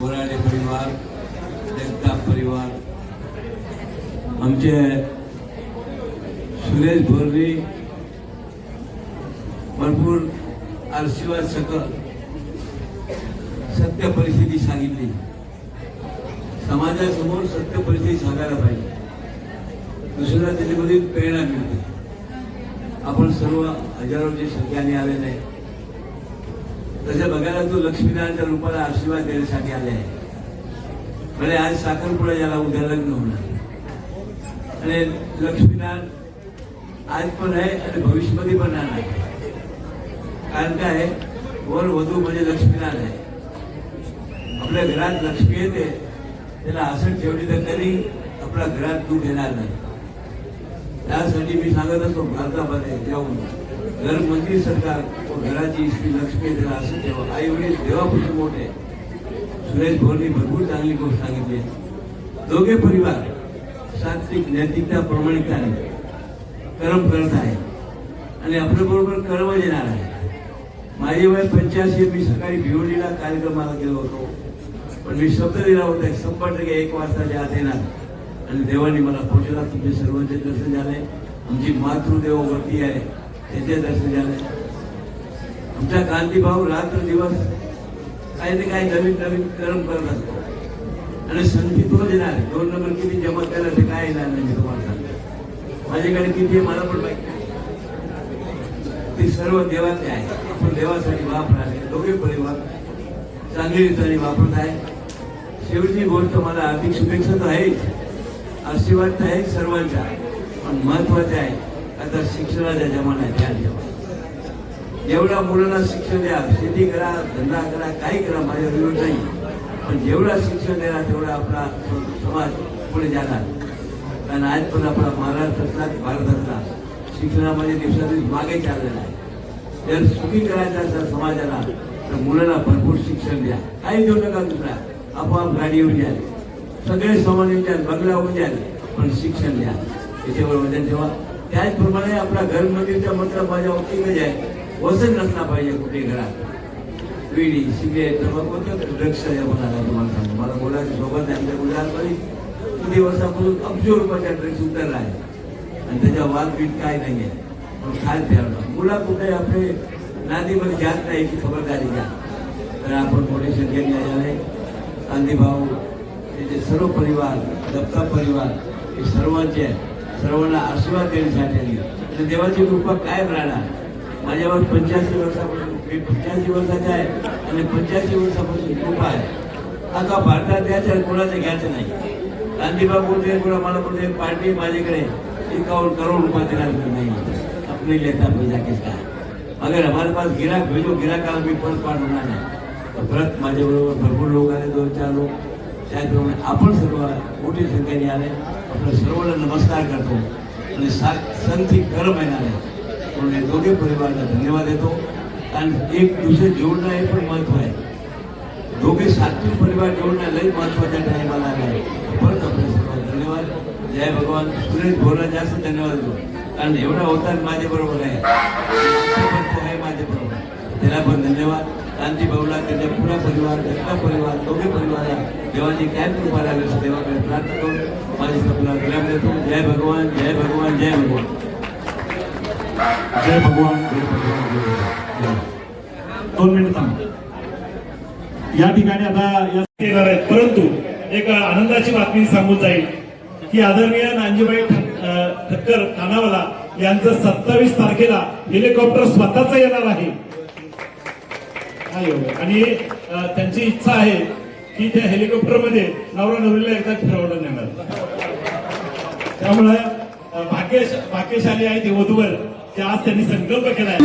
बोराडे परिवार, जगताप परिवार, आमचे सुरेश भोरणे भरपूर आशीर्वाद सकल सत्य परिस्थिती सांगितली. समाजासमोर सत्य परिस्थिती सांगायला पाहिजे. दुसऱ्या त्याच्यामध्ये प्रेरणा मिळते. आपण सर्व हजारोची संख्याने आलेले आहे. तसे बघायला तो लक्ष्मीनारायणच्या रूपाला आशीर्वाद देण्यासाठी आले आहे. म्हणजे आज साखरपुडा ज्याला उद्या लग्न होणार आणि लक्ष्मीनारायण आज पण आहे आणि भविष्यामध्ये पण राहणार. कारण काय आहे, वर वधू म्हणजे लक्ष्मीनारायण आहे. आपल्या घरात लक्ष्मी येते, त्याला असं ठेवली तर कधी आपल्या घरात दुःख येणार नाही. त्यासाठी मी सांगत असतो, भारतामध्ये जाऊन घर मंदिर सरकार घराची श्री लक्ष्मी त्याला असं ठेवा. आई वडील देवापासून मोठे. सुरेश भोरणे भरपूर चांगली गोष्ट सांगितली. दोघे परिवार सात्विक नैतिकता प्रामाणिकताने कर्म करत आहे आणि आपल्या बरोबर कर्म येणार आहे. माझी वय 85. मी सकाळी भिवंडीला कार्यक्रमाला गेलो होतो, पण मी शब्द दिला होता 100% 1 वाजताच्या आत येणार. आणि देवाने मला पोचला. तुमचे सर्वांचे दर्शन झाले. आमची मातृदेववरती आहे, त्याचे दर्शन झाले. आमचा क्रांतीभाऊ रात्र दिवस काही ना काही नवीन नवीन कर्म करत असतो आणि संधी तो देणार. 2 नंबर किती जमा केला ते काय येणार नाही. मी तुम्हाला सांगतो माझ्याकडे किती आहे मला पण माहिती. ते सर्व देवाचे आहे. आपण देवासाठी वापरावे. दोघे परिवार चांगली रीतीने वापरत आहे. शेवटची गोष्ट मला आर्थिक शुभेच्छा तर आहेच, आशीर्वाद तर आहे सर्वांचा, पण महत्वाचे आहे आता शिक्षणाच्या जमान्यात ध्यान ठेवा. जेवढ्या मुलांना शिक्षण द्या, शेती करा, धंदा करा, काही करा, माझ्या विरोध नाही, पण जेवढा शिक्षण द्या तेवढा आपला समाज पुढे जाणार. कारण आज पण आपला महाराष्ट्रातला भारतातला शिक्षणामध्ये दिवसादिवस मागे चाललेला आहे. जर सुखी करायचं असेल समाजाला तर मुलांना भरपूर शिक्षण द्या. काही देऊ नका दुसरा. आपोआप गाडी येऊन द्या, सगळे सामान येऊन द्या, बंगला होऊन द्या, पण शिक्षण द्या. याच्यावर वजन ठेवा. त्याचप्रमाणे आपला घर मंदिरचा मतलब माझ्या वतीने आहे. वजन नसला पाहिजे कुठे घरात. विडी सिगरेट तंबाखू ड्रग्स म्हणाला तुम्हाला सांगतो. मला बोलायचं सोबत आमच्या गुजरातमध्ये किती वर्षापासून अब्ज रुपयाचा ड्रग्स उतरला आहे आणि त्याच्या वाद बीट काय नाही आहे. पण काय ठेवलं मुला कुठे आपले नादीमध्ये जात नाही याची खबरदारी घ्या. तर आपण मोठे संख्येने आले. गांधीभाऊ त्याचे सर्व परिवार, दत्ता परिवार हे सर्वांचे सर्वांना आशीर्वाद देण्यासाठी आली आणि देवाची कृपा कायम राहणार. माझ्यावर 85 वर्षापासून, मी 85 वर्षाचा आहे आणि 85 वर्षापासून कृपा आहे. आता भारतात द्यायचं कोणाचं घ्यायचं नाही. गांधीबाब बोलते कोणा मला बोलते पार्टी माझ्याकडे 51 करोड़ रुपये देना नहीं, अपने लेता पैसा किसका. अगर हमारे पास गिराक भेजो, गिराकाला मी परत पाठवणार नाही. परत माझ्याबरोबर भरपूर लोक आले, 2-4 लोक. त्याचप्रमाणे आपण सर्व मोठी संख्येने आले. आपल्या सर्वांना नमस्कार करतो आणि संधी कर्म येणार आहे म्हणून दोघे परिवाराला धन्यवाद देतो. कारण एक दुसरे जोडणं हे पण महत्व आहे. दोघे सात्विक परिवार जोडणं लई महत्वाच्या टायमाला आहे. परत आपल्या सर्वांना धन्यवाद. जय भगवान. सुरेश भोरणे जास्त धन्यवाद देतो कारण एवढा होता माझ्या बरोबर आहे, माझ्या बरोबर. त्याला पण धन्यवाद. क्रांती भाऊला, त्याच्या पुरा परिवार, दत्ता परिवार, दोघे परिवाराला देवाची काय कृपा लागेल देवाकडे प्रार्थना करून माझी सपना विराम देतो. जय भगवान, जय भगवान, जय भगवान. जय भगवान, जय भगवान, जय भगवान. 2 मिनिट थांब. या ठिकाणी आता येणार आहेत, परंतु एक आनंदाची बातमी सांगून जाईल की आदरणीय नानजीबाई ठक्कर कानावाला यांचं 27 तारखेला हेलिकॉप्टर स्वतःच येणार आहे. आणि त्यांची इच्छा आहे की त्या हेलिकॉप्टर मध्ये नवरा नवरीला एकदा फिरवलं नेणार. त्यामुळे भाग्यशाली आहे ते वधूवर की आज त्यांनी संकल्प केलाय.